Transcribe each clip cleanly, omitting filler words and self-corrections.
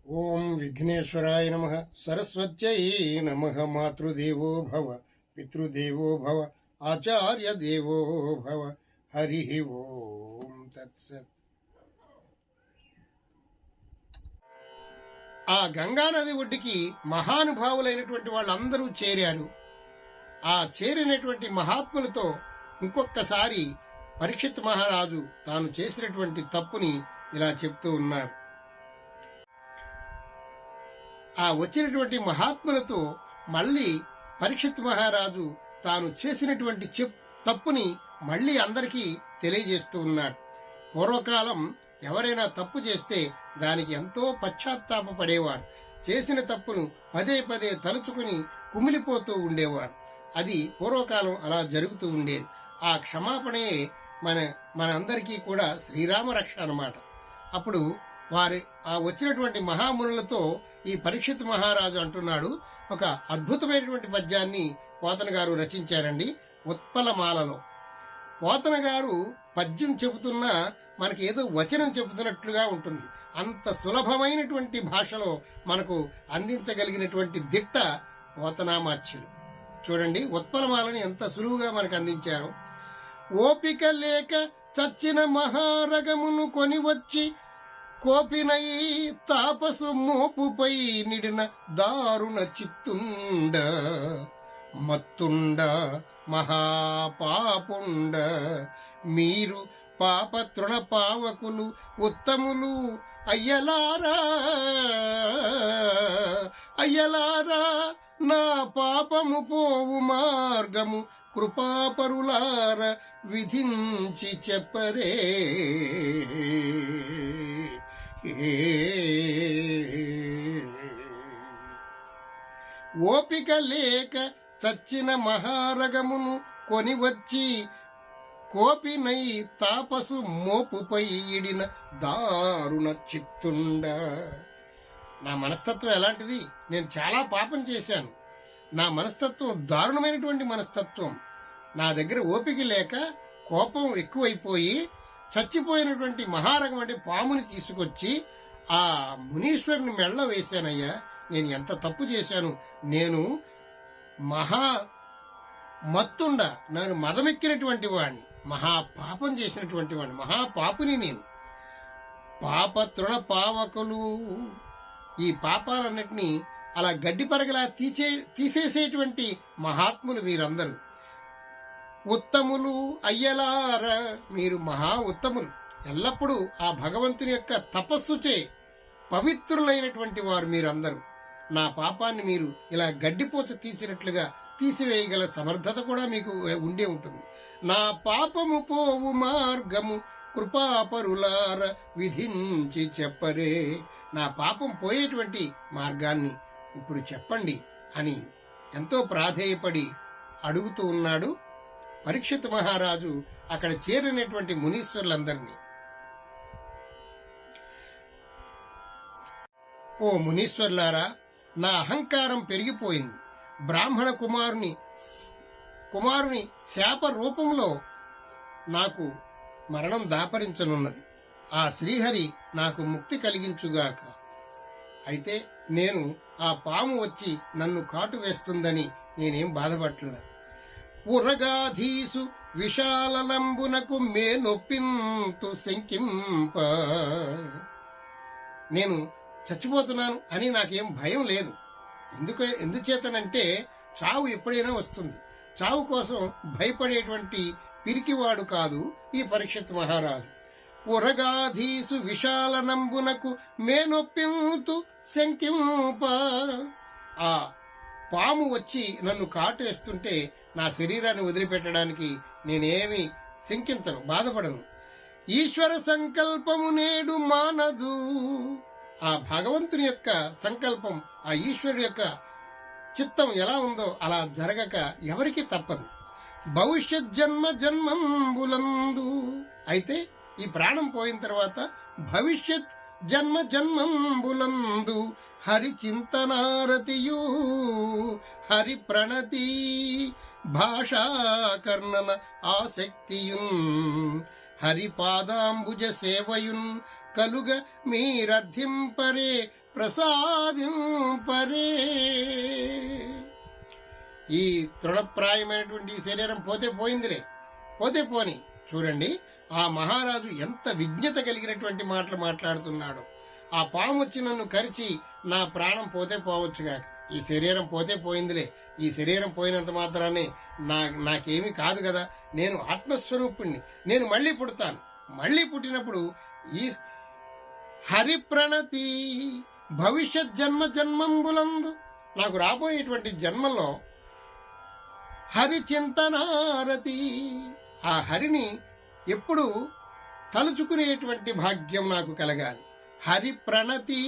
ఓం విఘ్నేశ్వరాయ నమ. సరస్వత్యై నమ. మాతృదేవో భవ, పితృదేవో భవ, ఆచార్య దేవో భవ. హరి ఓం తత్సత్. ఆ గంగానది ఒడ్డుకి మహానుభావులైనటువంటి వాళ్ళందరూ చేరారు. ఆ చేరినటువంటి మహాత్ములతో ఇంకొకసారి పరీక్షిత్ మహారాజు తాను చేసినటువంటి తప్పుని ఇలా చెప్తూ ఉన్నారు. ఆ వచ్చినటువంటి మహాత్ములతో మళ్ళీ పరీక్షిత్ మహారాజు తాను చేసినటువంటి తప్పుని మళ్ళీ అందరికీ తెలియజేస్తూ ఉన్నాడు. పూర్వకాలం ఎవరైనా తప్పు చేస్తే దానికి ఎంతో పశ్చాత్తాపపడేవారు. చేసిన తప్పును పదే పదే తలుచుకుని కుమిలిపోతూ ఉండేవారు. అది పూర్వకాలం అలా జరుగుతూ ఉండేది. ఆ క్షమాపణే మన అందరికీ కూడా శ్రీరామ రక్ష అన్నమాట. అప్పుడు వారి ఆ వచ్చినటువంటి మహామునులతో ఈ పరీక్షిత్ మహారాజు అంటున్నాడు, ఒక అద్భుతమైనటువంటి పద్యాన్ని పోతన గారు రచించారండి. ఉత్పలమాలలో పోతన గారు పద్యం చెబుతున్నా మనకి ఏదో వచనం చెబుతున్నట్లుగా ఉంటుంది. అంత సులభమైనటువంటి భాషలో మనకు అందించగలిగినటువంటి దిట్ట పోతనామాచ్యులు. చూడండి, ఉత్పలమాలని ఎంత సులువుగా మనకు అందించారు. ఓపిక లేక చచ్చిన మహారగమును కొనివచ్చి కోపినై తాపసు మోపుపై నిడిన దారుణ చిత్తుండ మత్తుండ మహాపాపుండ మీరు పాప తృణ పావకులు ఉత్తములు అయ్యలారా అయ్యలారా నా పాపము పోవు మార్గము కృపాపరులార విధించి చెప్పరే. ఓపిక లేక చచ్చిన మహారగమును కొనివచ్చి కోపినై తాపసు మోపుపై ఇడిన దారుణ చిత్తుండ. నా మనస్తత్వం ఎలాంటిది? నేను చాలా పాపం చేశాను. నా మనస్తత్వం దారుణమైనటువంటి మనస్తత్వం. నా దగ్గర ఓపిక లేక కోపం ఎక్కువైపోయి చచ్చిపోయినటువంటి మహారగం అంటే పాముని తీసుకొచ్చి ఆ మునీశ్వరుని మెళ్ళ వేశానయ్యా. నేను ఎంత తప్పు చేశాను. నేను మత్తుండ, నేను మదమెక్కినటువంటి వాడిని, మహాపాపం చేసినటువంటి వాడిని, మహాపాపుని నేను. పాప తృణ పావకులు, ఈ పాపాలన్నిటినీ అలా గడ్డి పరగలా తీసేసేటువంటి మహాత్ములు మీరందరూ. ఉత్తములు అయ్యలార, మీరు మహా ఉత్తములు. ఎల్లప్పుడూ ఆ భగవంతుని యొక్క తపస్సుచే పవిత్రులైనటువంటి వారు మీరందరూ. నా పాపాన్ని మీరు ఇలా గడ్డిపోచ తీసినట్లుగా తీసివేయగల సమర్థత కూడా మీకు ఉండే ఉంటుంది. నా పాపము పోవు మార్గము కృపాపరులార విధించి చెప్పరే. నా పాపం పోయేటువంటి మార్గాన్ని ఇప్పుడు చెప్పండి అని ఎంతో ప్రాధేయపడి అడుగుతూ ఉన్నాడు పరీక్షిత్ మహారాజు అక్కడ చేరినటువంటి మునీశ్వరులందరినీ. ఓ మునీశ్వర్లారా, నా అహంకారం పెరిగిపోయింది. బ్రాహ్మణ కుమారుని శాప రూపంలో నాకు మరణం దాపరించనున్నది. ఆ శ్రీహరి నాకు ముక్తి కలిగించుగాక. అయితే నేను ఆ పాము వచ్చి నన్ను కాటు వేస్తుందని నేనేం బాధపడలే. ఉరగాధీసు విశాలంబునకు మేనొప్పింతు శంకింప. నేను చచ్చిపోతున్నాను అని నాకేం భయం లేదు. ఎందుచేతనంటే చావు ఎప్పుడైనా వస్తుంది. చావు కోసం భయపడేటువంటి పిరికివాడు కాదు ఈ పరీక్షిత్ మహారాజు. ఉరగాధీసు విశాలనంబునకు మేనొప్పింతు శంకింప. ఆ పాము వచ్చి నన్ను కాటేస్తుంటే నా శరీరాన్ని వదిలిపెట్టడానికి నేనేమి శంకించను, బాధపడను. ఈశ్వర సంకల్పము నేడు మానదు. ఆ భగవంతుని యొక్క సంకల్పం, ఆ ఈశ్వరుడు యొక్క చిత్తం ఎలా ఉందో అలా జరగక ఎవరికి తప్పదు. భవిష్యత్ జన్మ జన్మంబులందు. అయితే ఈ ప్రాణం పోయిన తర్వాత భవిష్యత్ జన్మ జన్మంబులందు హరి చింతనారతియు హరి ప్రణతి భాషాకర్ణన ఆసక్తియున్ హరి పాదాంబుజ సేవయున్ కలుగ మీరర్థింపరే ప్రసాదింపరే. ఈ తృణప్రాయమైనటువంటి ఈ శరీరం పోతే పోయిందిలే, పోతే పోని. చూడండి ఆ మహారాజు ఎంత విజ్ఞత కలిగినటువంటి మాటలు మాట్లాడుతున్నాడు. ఆ పాము వచ్చి నన్ను కరిచి నా ప్రాణం పోతే పోవచ్చుగా, ఈ శరీరం పోతే పోయిందిలే, ఈ శరీరం పోయినంత మాత్రాన్ని నాకేమీ కాదు కదా, నేను ఆత్మస్వరూపుణ్ణి, నేను మళ్ళీ పుడతాను. మళ్ళీ పుట్టినప్పుడు ఈ హరిప్రణతి భవిష్యత్ జన్మంబులందు నాకు రాబోయేటువంటి జన్మలో హరి చింతనారతి, ఆ హరిని ఎప్పుడు తలుచుకునేటువంటి భాగ్యం నాకు కలగాలి. హరి ప్రణతి,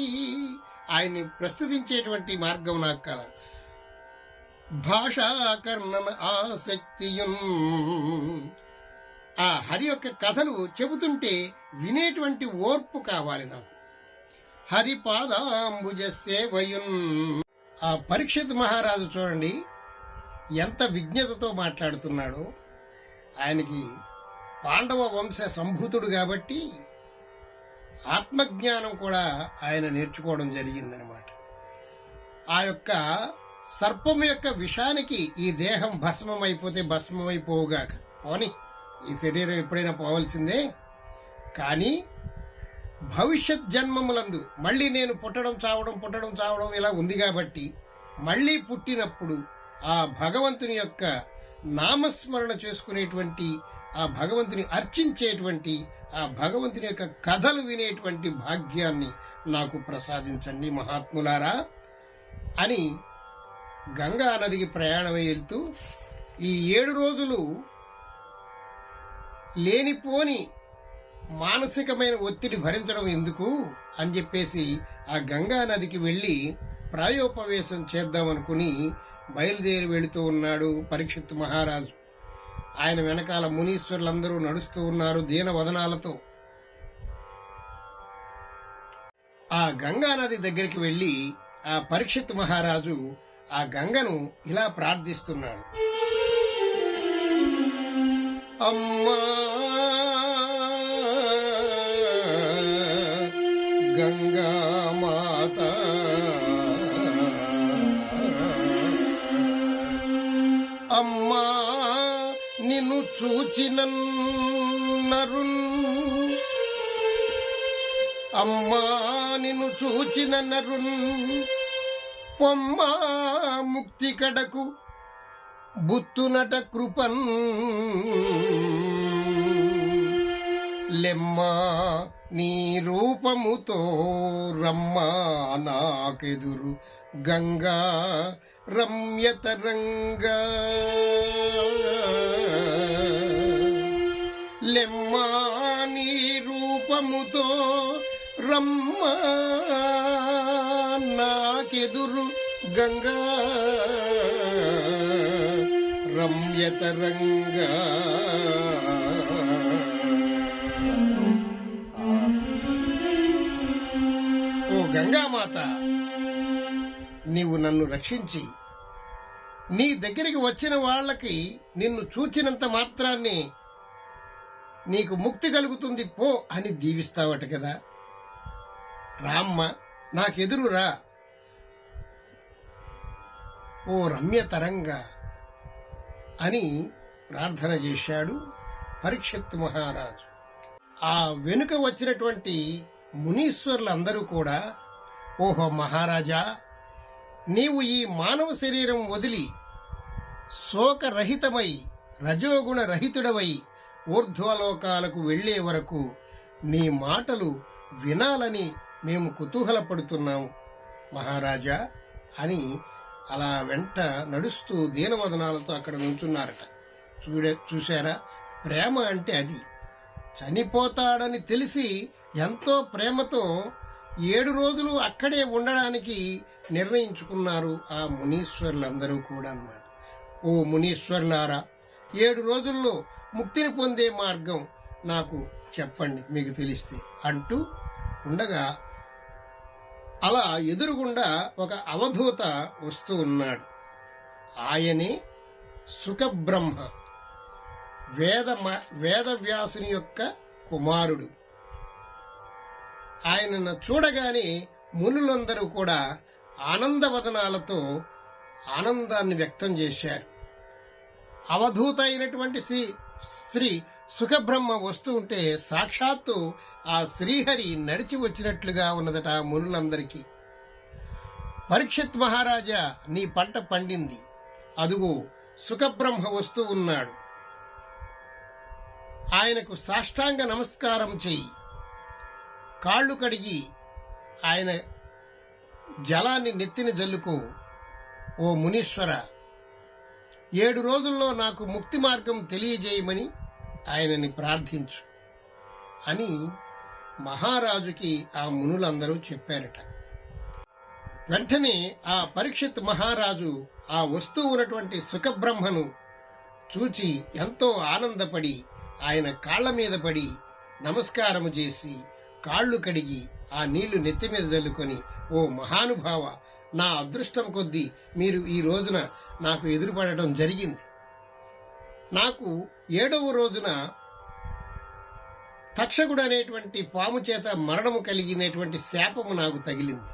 ఆయన్ని ప్రస్తుతించేటువంటి మార్గం నాకు కలగాలి. భాషాకర్ణన ఆసక్తియున్, ఆ హరి యొక్క కథలు చెబుతుంటే వినేటువంటి ఓర్పు కావాలి నాకు. హరి పాదాంబుజ సేవయున్. ఆ పరీక్షిత్ మహారాజు చూడండి ఎంత విజ్ఞతతో మాట్లాడుతున్నాడో. ఆయనకి పాండవ వంశ సంభూతుడు కాబట్టి ఆత్మజ్ఞానం కూడా ఆయన నేర్చుకోవడం జరిగిందనమాట. ఆ యొక్క సర్పం యొక్క విషానికి ఈ దేహం భస్మమైపోతే భస్మమైపోవుగాక, పోని ఈ శరీరం ఎప్పుడైనా పోవలసిందే, కానీ భవిష్యత్ జన్మములందు మళ్ళీ నేను పుట్టడం చావడం ఇలా ఉంది కాబట్టి మళ్ళీ పుట్టినప్పుడు ఆ భగవంతుని యొక్క నామస్మరణ చేసుకునేటువంటి, ఆ భగవంతుని అర్చించేటువంటి, ఆ భగవంతుని యొక్క కథలు వినేటువంటి భాగ్యాన్ని నాకు ప్రసాదించండి మహాత్ములారా అని గంగా నదికి ప్రయాణమై వెళ్తూ ఈ 7 రోజులు లేనిపోని మానసికమైన ఒత్తిడి భరించడం ఎందుకు అని చెప్పేసి ఆ గంగా నదికి వెళ్లి ప్రాయోపవేశం చేద్దామనుకుని బయలుదేరి వెళుతూ ఉన్నాడు పరీక్షిత్ మహారాజు. ఆయన వెనకాల మునీశ్వరులందరూ నడుస్తూ ఉన్నారు దీనవదనాలతో. ఆ గంగా నది దగ్గరికి వెళ్లి ఆ పరీక్షిత్ మహారాజు ఆ గంగను ఇలా ప్రార్థిస్తున్నాడు. అమ్మా గంగా మాత, అమ్మా నిన్ను చూచిన నరున్, అమ్మా నిన్ను చూచిన నరున్ పొమ్మా ముక్తి కడకు బుత్తునట కృపన్, లెమ్మా నీ రూపముతో రమ్మా నాకెదురు గంగా రమ్యతరంగా, లెమ్మా నీ రూపముతో రమ్మా నాకెదురు గంగా రమ్యతరంగా. ఓ గంగామాత, నీవు నన్ను రక్షించి నీ దగ్గరికి వచ్చిన వాళ్ళకి నిన్ను చూచినంత మాత్రాన్ని నీకు ముక్తి కలుగుతుంది పో అని దీవిస్తావట కదా. రామ్మ నాకెదురు రా, ఓ రమ్యతరంగా అని ప్రార్థన చేశాడు పరీక్షిత్ మహారాజు. ఆ వెనుక వచ్చినటువంటి మునీశ్వరులందరూ కూడా, ఓహో మహారాజా, నీవు ఈ మానవ శరీరం వదిలి శోకరహితమై రజోగుణ రహితుడవై ఊర్ధ్వలోకాలకు వెళ్లే వరకు నీ మాటలు వినాలని మేము కుతూహలపడుతున్నాము మహారాజా అని అలా వెంట నడుస్తూ దీనవదనాలతో అక్కడ నుంచున్నారట. చూశారా, ప్రేమ అంటే అది. చనిపోతాడని తెలిసి ఎంతో ప్రేమతో 7 రోజులు అక్కడే ఉండడానికి నిర్ణయించుకున్నారు ఆ మునీశ్వరులందరూ కూడా అన్నమాట. ఓ మునీశ్వరులారా, 7 రోజుల్లో ముక్తిని పొందే మార్గం నాకు చెప్పండి మీకు తెలిస్తే అంటూ ఉండగా అలా ఎదురుగుండా ఒక అవధూత వస్తూ ఉన్నాడు. ఆయనే సుఖబ్రహ్మ, వేదవ్యాసుని యొక్క కుమారుడు. ఆయనను చూడగానే మునులందరూ కూడా ఆనందవదనాలతో ఆనందాన్ని వ్యక్తం చేశారు. అవధూత అయినటువంటి శ్రీ సుఖబ్రహ్మ వస్తూ ఉంటే సాక్షాత్తు ఆ శ్రీహరి నడిచి వచ్చినట్లుగా ఉన్నదట మునులందరికీ. పరీక్షిత్ మహారాజా, నీ పంట పండింది, అదుగో సుఖబ్రహ్మ వస్తూ ఉన్నాడు, ఆయనకు సాష్టాంగ నమస్కారం చెయ్యి, కాళ్ళు కడిగి ఆయన జలాన్ని నెత్తిన జల్లుకో. ఓ మునీశ్వర, 7 రోజుల్లో నాకు ముక్తి మార్గం తెలియజేయమని ఆయనని ప్రార్థించు అని మహారాజుకి ఆ మునులందరూ చెప్పారట. వెంటనే ఆ పరీక్షిత్ మహారాజు ఆ వస్తూ ఉన్నటువంటి సుఖబ్రహ్మను చూచి ఎంతో ఆనందపడి ఆయన కాళ్ల మీద పడి నమస్కారము చేసి కాళ్లు కడిగి ఆ నీళ్లు నెత్తి మీద జల్లుకొని, ఓ మహానుభావ, నా అదృష్టం కొద్దీ మీరు ఈ రోజున నాకు ఎదురుపడటం జరిగింది. నాకు 7వ రోజున తక్షకుడు అనేటువంటి పాము చేత మరణము కలిగినటువంటి శాపము నాకు తగిలింది.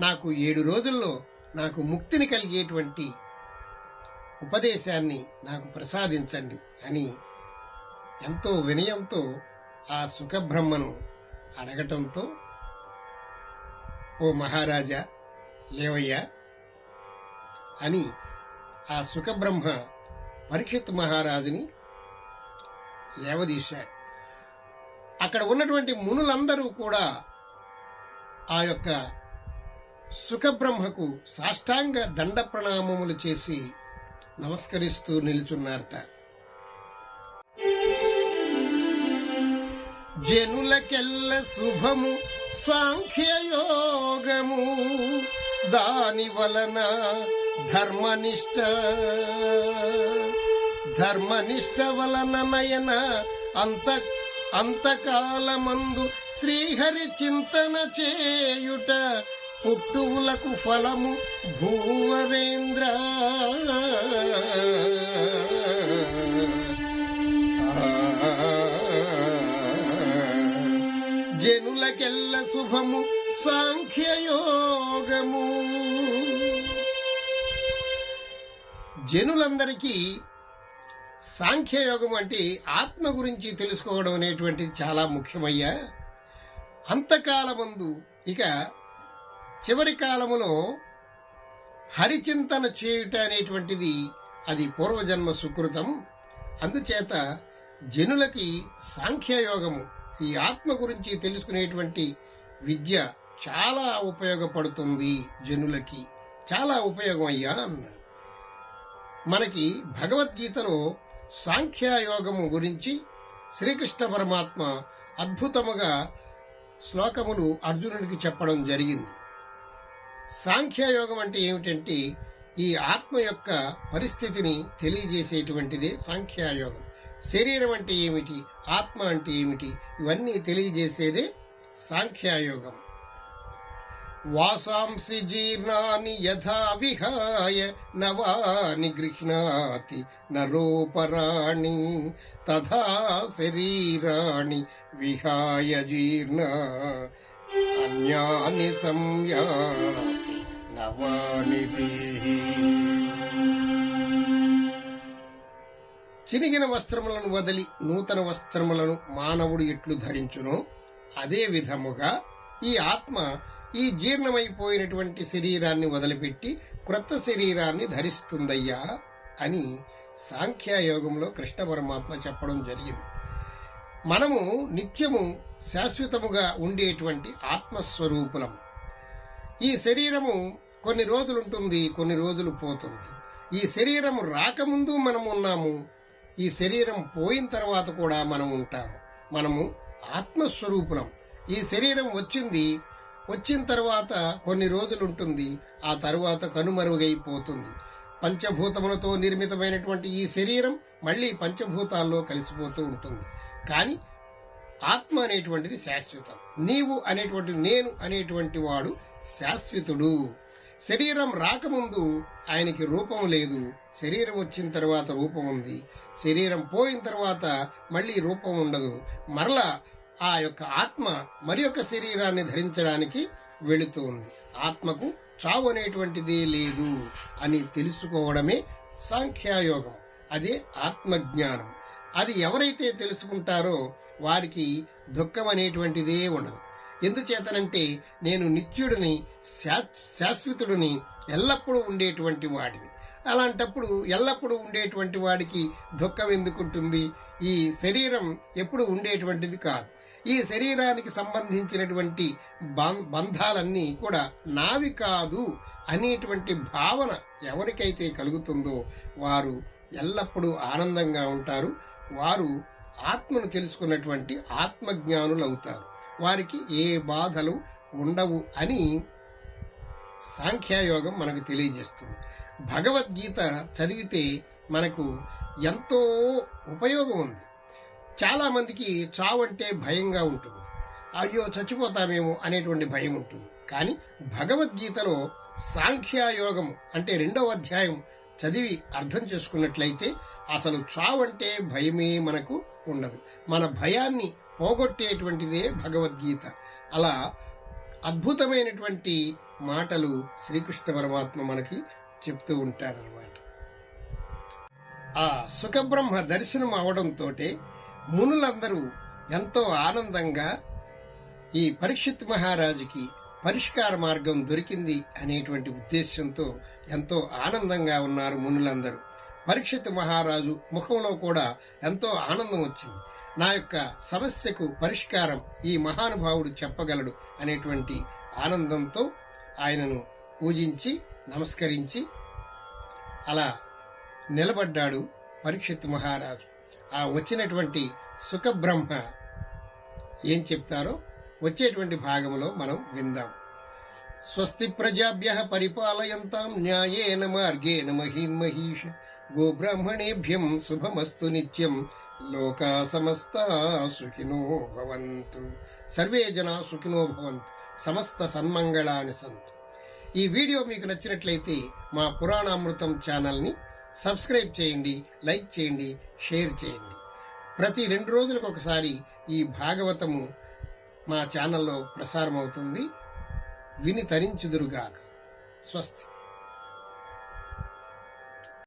నాకు 7 రోజుల్లో నాకు ముక్తిని కలిగేటువంటి ఉపదేశాన్ని నాకు ప్రసాదించండి అని ఎంతో వినయంతో ఆ సుఖబ్రహ్మను అడగటంతో, ఓ మహారాజా లేవయ్యా అని ఆ సుఖబ్రహ్మ పరీక్షిత్ మహారాజుని లేవదీశాడు. అక్కడ ఉన్నటువంటి మునులందరూ కూడా ఆ యొక్క సుఖబ్రహ్మకు సాష్టాంగ దండ ప్రణామములు చేసి నమస్కరిస్తూ నిలుచున్నారట. జనులకెల్ల శుభము సాంఖ్యయోగము, దాని వలన ధర్మనిష్ట వలన నయన అంతకాలమందు శ్రీహరి చింతన చేయుట, పుట్టువులకు ఫలము భూవరేంద్ర. జనులకెల్ల శుభము సాంఖ్యయోగము. జనులందరికీ సాంఖ్యయోగం అంటే ఆత్మ గురించి తెలుసుకోవడం అనేటువంటిది చాలా ముఖ్యమయ్యా. అంతకాలమందు ఇక చివరి కాలములో హరిచింతన చేయుట అనేటువంటిది అది పూర్వజన్మ సుకృతం. అందుచేత జనులకి సాంఖ్యయోగము, ఈ ఆత్మ గురించి తెలుసుకునేటువంటి విద్య చాలా ఉపయోగపడుతుంది. జనులకి చాలా ఉపయోగం అయ్యా అన్నారు. మనకి భగవద్గీతలో సాంఖ్యయోగము గురించి శ్రీకృష్ణ పరమాత్మ అద్భుతముగా శ్లోకములు అర్జునుడికి చెప్పడం జరిగింది. సాంఖ్యయోగం అంటే ఏమిటంటే ఈ ఆత్మ యొక్క పరిస్థితిని తెలియజేసేటువంటిదే సాంఖ్యయోగం. శరీరం అంటే ఏమిటి, ఆత్మ అంటే ఏమిటి, ఇవన్నీ తెలియజేసేదే సాంఖ్యయోగం. వాసాంసి జీర్ణాని యథా విహాయ నవాని గృహ్ణాతి నరోపరాణి, తథా శరీరాణి విహాయ జీర్ణ అన్యాని సంయాతి నవాని దేహి. చినిగిన వస్త్రములను వదిలి నూతన వస్త్రములను మానవుడు ఎట్లు ధరించునో అదే విధముగా ఈ ఆత్మ ఈ జీర్ణమైపోయినటువంటి శరీరాన్ని వదిలిపెట్టి క్రొత్త శరీరాన్ని ధరిస్తుందయ్యా అని సాంఖ్యయోగంలో కృష్ణ పరమాత్మ చెప్పడం జరిగింది. మనము నిత్యము శాశ్వతముగా ఉండేటువంటి ఆత్మస్వరూపులం. ఈ శరీరము కొన్ని రోజులుంటుంది, కొన్ని రోజులు పోతుంది. ఈ శరీరము రాకముందు మనము ఉన్నాము, ఈ శరీరం పోయిన తర్వాత కూడా మనం ఉంటాము. మనము ఆత్మస్వరూపులం. ఈ శరీరం వచ్చిన తర్వాత కొన్ని రోజులుంటుంది, ఆ తరువాత కనుమరుగైపోతుంది. పంచభూతములతో నిర్మితమైనటువంటి ఈ శరీరం మళ్లీ పంచభూతాల్లో కలిసిపోతూ ఉంటుంది. కానీ ఆత్మ అనేటువంటిది శాశ్వతం. నీవు అనేటువంటి నేను అనేటువంటి వాడు శాశ్వతుడు. శరీరం రాకముందు ఆయనకి రూపం లేదు, శరీరం వచ్చిన తర్వాత రూపం ఉంది. శరీరం పోయిన తర్వాత మళ్లీ రూపం ఉండదు. మరలా ఆ యొక్క ఆత్మ మరి యొక్క శరీరాన్ని ధరించడానికి వెళుతూ ఉంది. ఆత్మకు చావు అనేటువంటిదే లేదు అని తెలుసుకోవడమే సాంఖ్యయోగం. అదే ఆత్మజ్ఞానం. అది ఎవరైతే తెలుసుకుంటారో వారికి దుఃఖం అనేటువంటిదే ఉండదు. ఎందుచేతనంటే నేను నిత్యుడిని, శాశ్వతుడిని, ఎల్లప్పుడూ ఉండేటువంటి వాడిని. అలాంటప్పుడు ఎల్లప్పుడూ ఉండేటువంటి వాడికి దుఃఖం ఎందుకుంటుంది? ఈ శరీరం ఎప్పుడు ఉండేటువంటిది కాదు. ఈ శరీరానికి సంబంధించినటువంటి బంధాలన్నీ కూడా నావి కాదు అనేటువంటి భావన ఎవరికైతే కలుగుతుందో వారు ఎల్లప్పుడూ ఆనందంగా ఉంటారు. వారు ఆత్మను తెలుసుకున్నటువంటి ఆత్మజ్ఞానులు అవుతారు. వారికి ఏ బాధలు ఉండవు అని సాంఖ్యయోగం మనకు తెలియజేస్తుంది. భగవద్గీత చదివితే మనకు ఎంతో ఉపయోగం ఉంది. చాలా మందికి చావు అంటే భయంగా ఉంటుంది. అయ్యో చచ్చిపోతామేమో అనేటువంటి భయం ఉంటుంది. కానీ భగవద్గీతలో సాంఖ్యయోగం అంటే 2వ అధ్యాయం చదివి అర్థం చేసుకున్నట్లయితే అసలు చావు అంటే భయమే మనకు ఉండదు. మన భయాన్ని పోగొట్టేటువంటిదే భగవద్గీత. అలా అద్భుతమైనటువంటి మాటలు శ్రీకృష్ణ పరమాత్మ మనకి చెప్తూ ఉంటారన్నమాట. ఆ సుఖబ్రహ్మ దర్శనం అవడంతో మునులందరూ ఎంతో ఆనందంగా ఈ పరీక్షిత్ మహారాజుకి పరిష్కార మార్గం దొరికింది అనేటువంటి ఉద్దేశంతో ఎంతో ఆనందంగా ఉన్నారు మునులందరూ. పరీక్షిత్ మహారాజు ముఖంలో కూడా ఎంతో ఆనందం వచ్చింది. నా యొక్క సమస్యకు పరిష్కారం ఈ మహానుభావుడు చెప్పగలడు అనేటువంటి ఆనందంతో ఆయనను పూజించి నమస్కరించి అలా నిలబడ్డాడు పరీక్షిత్ మహారాజు. ఆ వచ్చినటువంటి సుఖబ్రహ్మ ఏం చెప్తారో వచ్చేటువంటి భాగంలో మనం విందాం. స్వస్తి ప్రజాభ్యః పరిపాలయంతాం న్యాయేన మార్గేణ మహీన్మహీష గోబ్రాహ్మణేభ్యం శుభమస్తు నిత్యం లోకా సమస్తా సుఖినో భవంతు. సర్వే జనా సుఖినో భవంతు. సమస్త సన్మంగళాని సంతు. ఈ వీడియో మీకు నచ్చినట్లయితే మా పురాణామృతం ఛానల్ని సబ్స్క్రైబ్ చేయండి, లైక్ చేయండి, షేర్ చేయండి. ప్రతి 2 రోజులకు ఒకసారి ఈ భాగవతము మా ఛానల్లో ప్రసారం అవుతుంది. విని తరించుదురుగాక. స్వస్తి.